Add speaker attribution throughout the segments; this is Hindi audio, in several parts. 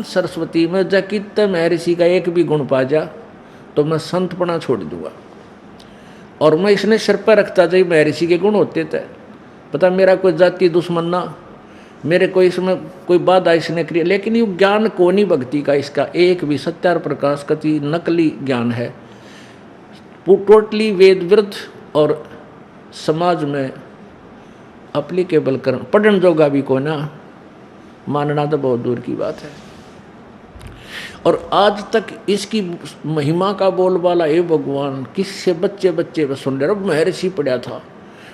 Speaker 1: सरस्वती में जकित महर्षि का एक भी गुण पा जा तो मैं संतपना छोड़ दूंगा। और मैं इसने सिर पर रखता जाए महर्षि के गुण होते थे, पता मेरा कोई जाति दुश्मन ना, मेरे कोई इसमें कोई बाधा इसने क्रिया, लेकिन ये ज्ञान कोनी भक्ति का इसका एक भी सत्यार प्रकाश कति नकली ज्ञान है, टोटली वेद विरुद्ध और समाज में अप्लीकेबल कर पढ़न जोगा भी को ना, मानना तो बहुत दूर की बात है। और आज तक इसकी महिमा का बोलबाला हे भगवान किससे बच्चे बच्चे में सुन रहे। अब महर्षि पढ़ा था,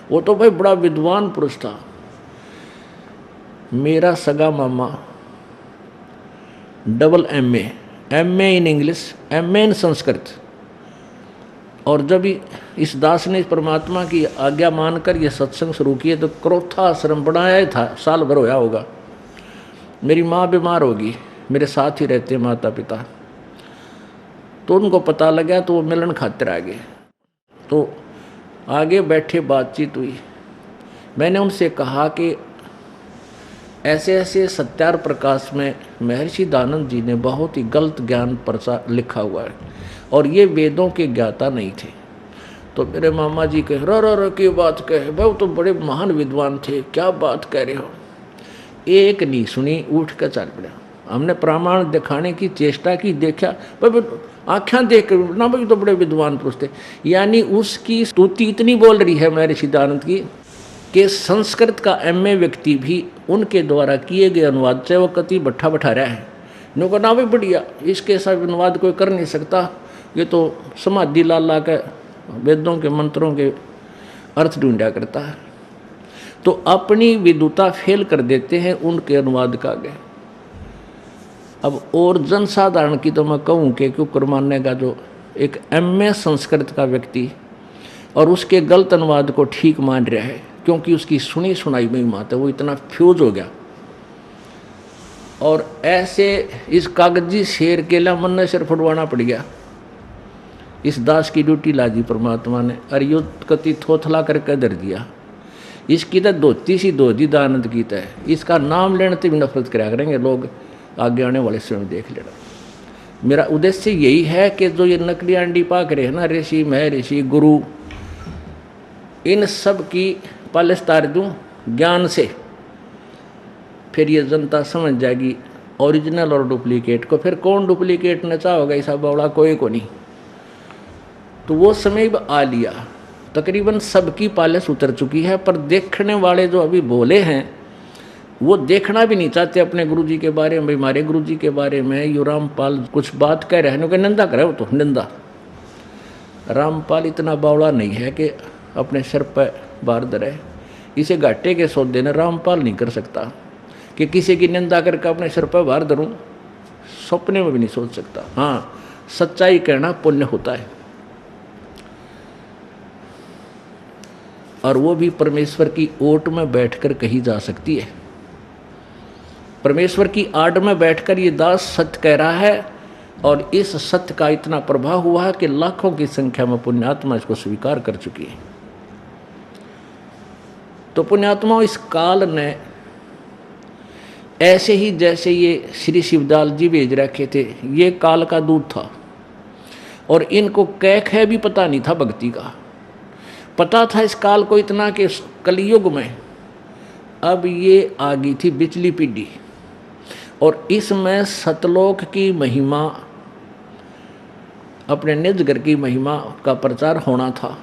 Speaker 1: वो तो भाई बड़ा विद्वान पुरुष था। मेरा सगा मामा double MA in English, MA in Sanskrit. और जब इस दास ने परमात्मा की आज्ञा मानकर यह सत्संग शुरू किए तो क्रोथा आश्रम बनाया ही था, साल भर होया होगा। मेरी माँ बीमार होगी, मेरे साथ ही रहते माता पिता, तो उनको पता लगा तो वो मिलन खातिर आ गए। तो आगे बैठे बातचीत हुई, मैंने उनसे कहा कि ऐसे ऐसे सत्यार प्रकाश में महर्षि दयानंद जी ने बहुत ही गलत ज्ञान प्रचार लिखा हुआ है और ये वेदों के ज्ञाता नहीं थे। तो मेरे मामा जी कहे रो की बात कहे, भाई तो बड़े महान विद्वान थे, क्या बात कह रहे हो। एक नहीं सुनी, उठ कर चल पड़ा। हमने प्रमाण दिखाने की चेष्टा की, देखा भाई आँखें देख ना, भाई तो बड़े विद्वान पुरुष थे। यानी उसकी स्तुति इतनी बोल रही है महर्षि दयानंद की कि संस्कृत का एमए व्यक्ति भी उनके द्वारा किए गए अनुवाद से वो कति बैठा रहा है। नो ना भी बढ़िया, इसके सब अनुवाद कोई कर नहीं सकता, ये तो समाधि ला के वेदों के मंत्रों के अर्थ ढूंढा करता है। तो अपनी विद्वता फेल कर देते हैं उनके अनुवाद का आगे। अब और जनसाधारण की तो मैं कहूँ कि क्यों मानने का जो एक एमए संस्कृत का व्यक्ति और उसके गलत अनुवाद को ठीक मान रहा है, क्योंकि उसकी सुनी सुनाई में मात है, वो इतना फ्यूज हो गया। और ऐसे इस कागजी शेर के लिए मन ने सिर फुटवाना पड़ गया। इस दास की ड्यूटी लाजी परमात्मा ने, और यो कति थोथला करके दर दिया। इसकी तो धोती सी धोती दयानंद की है, इसका नाम लेने से भी नफरत करा करेंगे लोग, आगे आने वाले समय देख लेना। मेरा उद्देश्य यही है कि जो ये नकली अंडी पाक रहे हैं ना, ऋषि महर्षि गुरु, इन सब की पालिश तार दूँ ज्ञान से, फिर ये जनता समझ जाएगी ओरिजिनल और डुप्लीकेट को। फिर कौन डुप्लीकेट नचा होगा, ऐसा बावड़ा कोई को नहीं। तो वो समय भी आ लिया, तकरीबन सबकी पालिश उतर चुकी है, पर देखने वाले जो अभी बोले हैं वो देखना भी नहीं चाहते अपने गुरुजी के बारे में। हमारे गुरुजी के बारे में यो रामपाल कुछ बात कह रहे हैं, कि निंदा करे, वो तो निंदा। रामपाल इतना बावड़ा नहीं है कि अपने सिर पर बार धरे। इसे घाटे के सौदे ने रामपाल नहीं कर सकता कि किसी की निंदा करके अपने सिर पर बार धरूं, सपने में भी नहीं सोच सकता। हाँ, सच्चाई कहना पुण्य होता है, और वो भी परमेश्वर की ओट में बैठकर कही जा सकती है। परमेश्वर की आड़ में बैठकर ये दास सत्य कह रहा है, और इस सत्य का इतना प्रभाव हुआ है कि लाखों की संख्या में पुण्यात्मा इसको स्वीकार कर चुकी है। तो पुण्यात्माओं, इस काल ने ऐसे ही जैसे ये श्री शिवदाल जी भेज रखे थे, ये काल का दूत था, और इनको कह भी पता नहीं था भक्ति का। पता था इस काल को इतना कि कलयुग में अब ये आ गई थी बिचली पीढ़ी, और इसमें सतलोक की महिमा, अपने निज घर की महिमा का प्रचार होना था।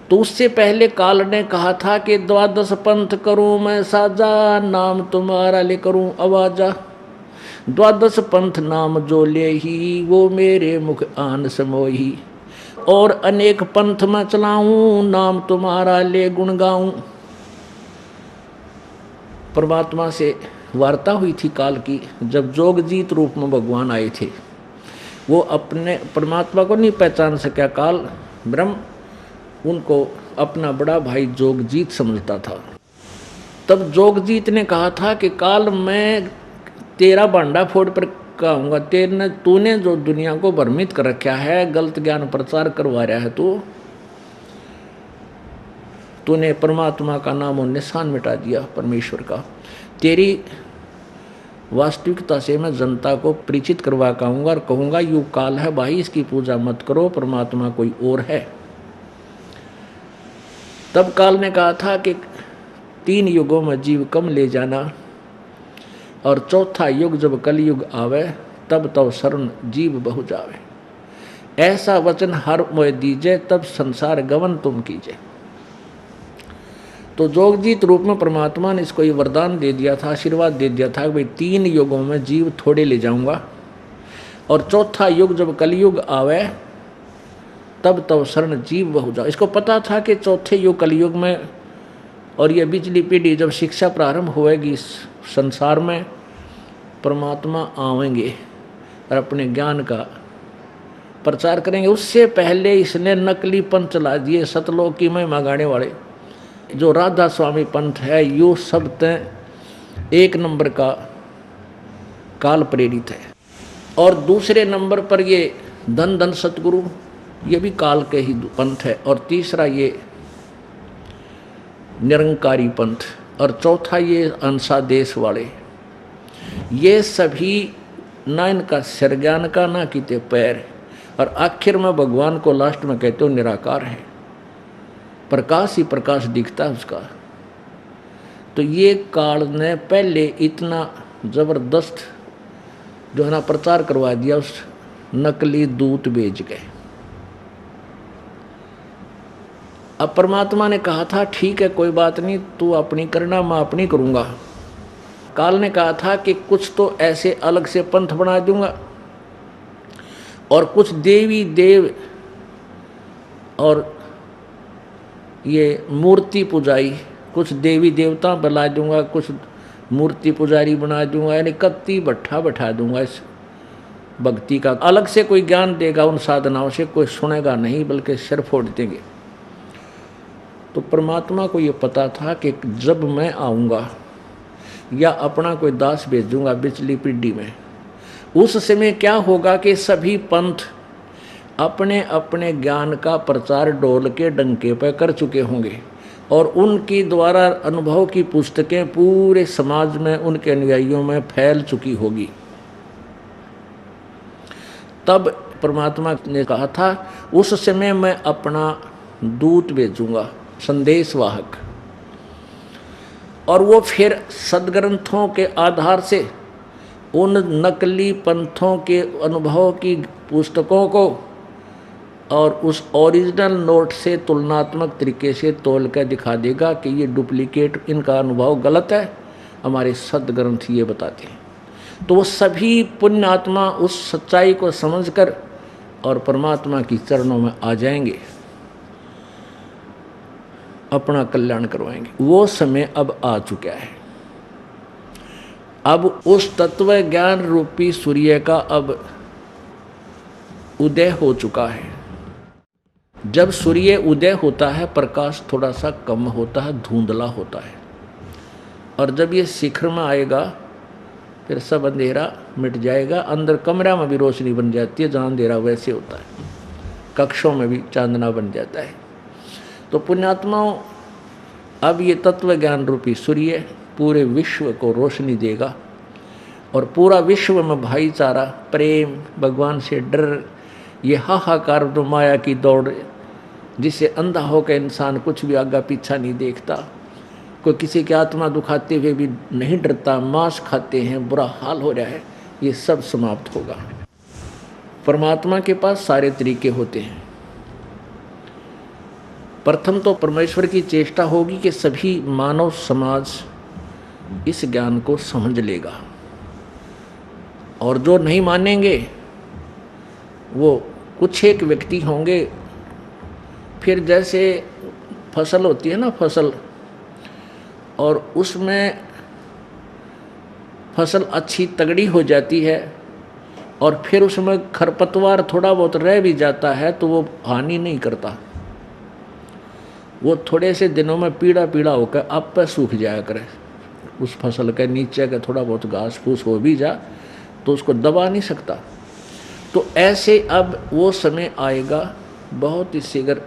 Speaker 1: तो उससे पहले काल ने कहा था कि 12 पंथ करूं मैं साजा, नाम तुम्हारा ले करूं आवाजा। 12 पंथ नाम जो ले ही, वो मेरे मुख आन समोही। और अनेक पंथ में चलाऊं, नाम तुम्हारा ले गुण गाऊं। परमात्मा से वार्ता हुई थी काल की, जब जोगजीत रूप में भगवान आए थे। वो अपने परमात्मा को नहीं पहचान सका काल, ब्रह्म उनको अपना बड़ा भाई जोगजीत समझता था। तब जोगजीत ने कहा था कि काल मैं तेरा भांडा फोड़ पर कहूँगा, तूने जो दुनिया को भ्रमित कर रखा है, गलत ज्ञान प्रचार करवा रहा है, तूने परमात्मा का नाम और निशान मिटा दिया परमेश्वर का। तेरी वास्तविकता से मैं जनता को परिचित करवा पाऊंगा और कहूँगा युग काल है भाई, इसकी पूजा मत करो, परमात्मा कोई और है। तब काल ने कहा था कि 3 युगों में जीव कम ले जाना, और चौथा युग जब कलयुग आवे तब तो शरण जीव बहु जावे। ऐसा वचन हर मोय दीजे, तब संसार गवन तुम कीजे। तो जोगजीत रूप में परमात्मा ने इसको ये वरदान दे दिया था, आशीर्वाद दे दिया था कि भाई 3 युगों में जीव थोड़े ले जाऊंगा, और चौथा युग जब कलयुग आवे तब तो शरण जीव बहु जाओ। इसको पता था कि चौथे युग कलयुग में और ये बिजली पीढ़ी जब शिक्षा प्रारंभ होएगी इस संसार में, परमात्मा आवेंगे और अपने ज्ञान का प्रचार करेंगे। उससे पहले इसने नकली पंथ चला दिए, सतलोक की महिमा गाने वाले जो राधा स्वामी पंथ है, यो सब तय 1 नंबर का काल प्रेरित है। और दूसरे नंबर पर ये धन धन सतगुरु, ये भी काल के ही पंथ है। और तीसरा ये निरंकारी पंथ, और चौथा ये अंसा देश वाले। ये सभी ना इनका सिर ज्ञान का ना किते पैर, और आखिर में भगवान को लास्ट में कहते हो निराकार है, प्रकाश ही प्रकाश दिखता है उसका। तो ये काल ने पहले इतना जबरदस्त जो है ना प्रचार करवा दिया, उस नकली दूत भेज गए। अब परमात्मा ने कहा था ठीक है कोई बात नहीं, तू अपनी करना मैं अपनी करूंगा। काल ने कहा था कि कुछ तो ऐसे अलग से पंथ बना दूंगा, और कुछ देवी देव और ये मूर्ति पुजारी, कुछ देवी देवता बना दूंगा, कुछ मूर्ति पुजारी बना दूंगा, यानी कत्ती भट्ठा बैठा दूंगा। इस भक्ति का अलग से कोई ज्ञान देगा उन साधनाओं से, कोई सुनेगा नहीं, बल्कि सिर फोड़ देंगे। तो परमात्मा को ये पता था कि जब मैं आऊँगा या अपना कोई दास भेजूंगा बिचली पीढ़ी में, उस समय क्या होगा कि सभी पंथ अपने अपने ज्ञान का प्रचार डोल के डंके पर कर चुके होंगे, और उनकी द्वारा अनुभव की पुस्तकें पूरे समाज में उनके अनुयायियों में फैल चुकी होगी। तब परमात्मा ने कहा था उस समय मैं अपना दूत भेजूंगा, संदेशवाहक, और वो फिर सदग्रंथों के आधार से उन नकली पंथों के अनुभव की पुस्तकों को और उस ओरिजिनल नोट से तुलनात्मक तरीके से तोल कर दिखा देगा कि ये डुप्लीकेट, इनका अनुभव गलत है, हमारे सदग्रंथ ये बताते हैं। तो वो सभी पुण्यात्मा उस सच्चाई को समझकर और परमात्मा की चरणों में आ जाएंगे, अपना कल्याण करवाएंगे। वो समय अब आ चुका है। अब उस तत्व ज्ञान रूपी सूर्य का अब उदय हो चुका है। जब सूर्य उदय होता है प्रकाश थोड़ा सा कम होता है, धुंधला होता है, और जब ये शिखर में आएगा फिर सब अंधेरा मिट जाएगा। अंदर कमरा में भी रोशनी बन जाती है, जहाँ अंधेरा वैसे होता है, कक्षों में भी चांदना बन जाता है। तो पुण्यात्माओं, अब ये तत्व ज्ञान रूपी सूर्य पूरे विश्व को रोशनी देगा, और पूरा विश्व में भाईचारा, प्रेम, भगवान से डर, ये हाहाकार जो माया की दौड़ जिससे अंधा होकर इंसान कुछ भी आगे पीछा नहीं देखता, कोई किसी की आत्मा दुखाते हुए भी नहीं डरता, मांस खाते हैं, बुरा हाल हो रहा है, ये सब समाप्त होगा। परमात्मा के पास सारे तरीके होते हैं। प्रथम तो परमेश्वर की चेष्टा होगी कि सभी मानव समाज इस ज्ञान को समझ लेगा, और जो नहीं मानेंगे वो कुछ एक व्यक्ति होंगे। फिर जैसे फसल होती है ना, फसल, और उसमें फसल अच्छी तगड़ी हो जाती है और फिर उसमें खरपतवार थोड़ा बहुत रह भी जाता है तो वो हानि नहीं करता, वो थोड़े से दिनों में पीला पीला होकर आप पर सूख जाया करे। उस फसल के नीचे का थोड़ा बहुत घास फूस हो भी जा तो उसको दबा नहीं सकता। तो ऐसे अब वो समय आएगा, बहुत ही शीघ्र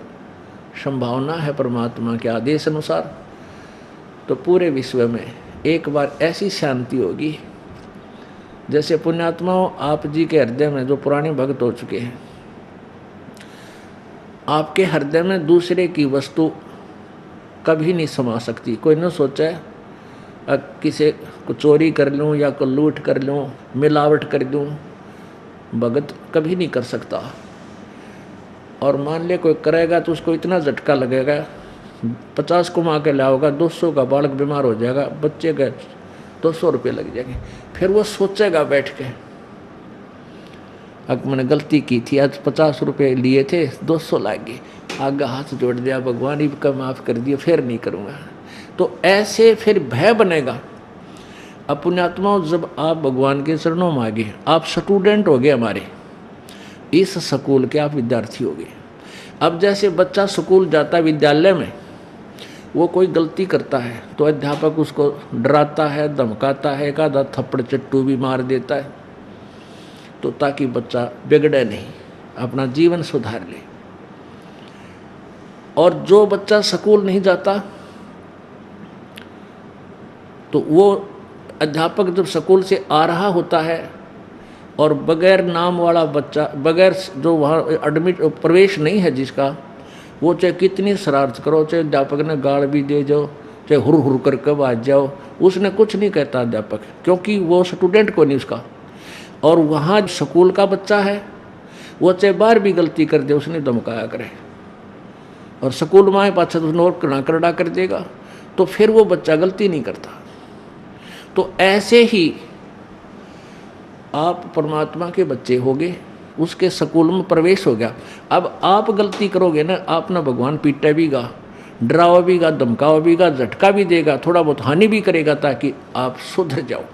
Speaker 1: संभावना है परमात्मा के आदेश अनुसार। तो पूरे विश्व में एक बार ऐसी शांति होगी जैसे पुण्यात्माओं, आप जी के हृदय में जो पुराने भक्त हो चुके हैं, आपके हृदय में दूसरे की वस्तु कभी नहीं समा सकती। कोई न सोचा है किसी को चोरी कर लूँ या को लूट कर लूँ, मिलावट कर दूँ, भगत कभी नहीं कर सकता। और मान ले कोई करेगा तो उसको इतना झटका लगेगा, 50 कमा के लाओगा, 200 का बालक बीमार हो जाएगा, बच्चे का 200 रुपये लग जाएंगे। फिर वो सोचेगा बैठ के, अब मैंने गलती की थी, आज 50 रुपये लिए थे, 200 लागे, आगे हाथ जोड़ दिया, भगवान ही का माफ़ कर दिया, फिर नहीं करूँगा। तो ऐसे फिर भय बनेगा। अब पुण्यात्माओं, जब आप भगवान के चरणों में आ गए, आप स्टूडेंट हो गए, हमारे इस स्कूल के आप विद्यार्थी हो गए। अब जैसे बच्चा स्कूल जाता है, विद्यालय में वो कोई गलती करता है तो अध्यापक उसको डराता है, धमकाता है, एक आधा थप्पड़ चट्टू भी मार देता है, तो ताकि बच्चा बिगड़े नहीं, अपना जीवन सुधार ले। और जो बच्चा स्कूल नहीं जाता तो वो अध्यापक जब स्कूल से आ रहा होता है और बगैर नाम वाला बच्चा, बगैर जो वहाँ एडमिट प्रवेश नहीं है जिसका, वो चाहे कितनी शरारत करो, चाहे अध्यापक ने गाल भी दे जाओ, चाहे हुर हुर करके बाज जाओ, उसने कुछ नहीं कहता अध्यापक, क्योंकि वो स्टूडेंट को नहीं उसका। और वहाँ स्कूल का बच्चा है, वो चाहे बाहर भी गलती कर दे, उसने धमकाया करे, और स्कूल में आए पाछा तो नोट करड़ा कर देगा, तो फिर वो बच्चा गलती नहीं करता। तो ऐसे ही आप परमात्मा के बच्चे होगे, उसके स्कूल में प्रवेश हो गया। अब आप गलती करोगे ना, आप ना भगवान पीटे बीगा, डरावा बीगा, धमकावा बीगा, झटका भी देगा, थोड़ा बहुत हानि भी करेगा, ताकि आप सुधर जाओ।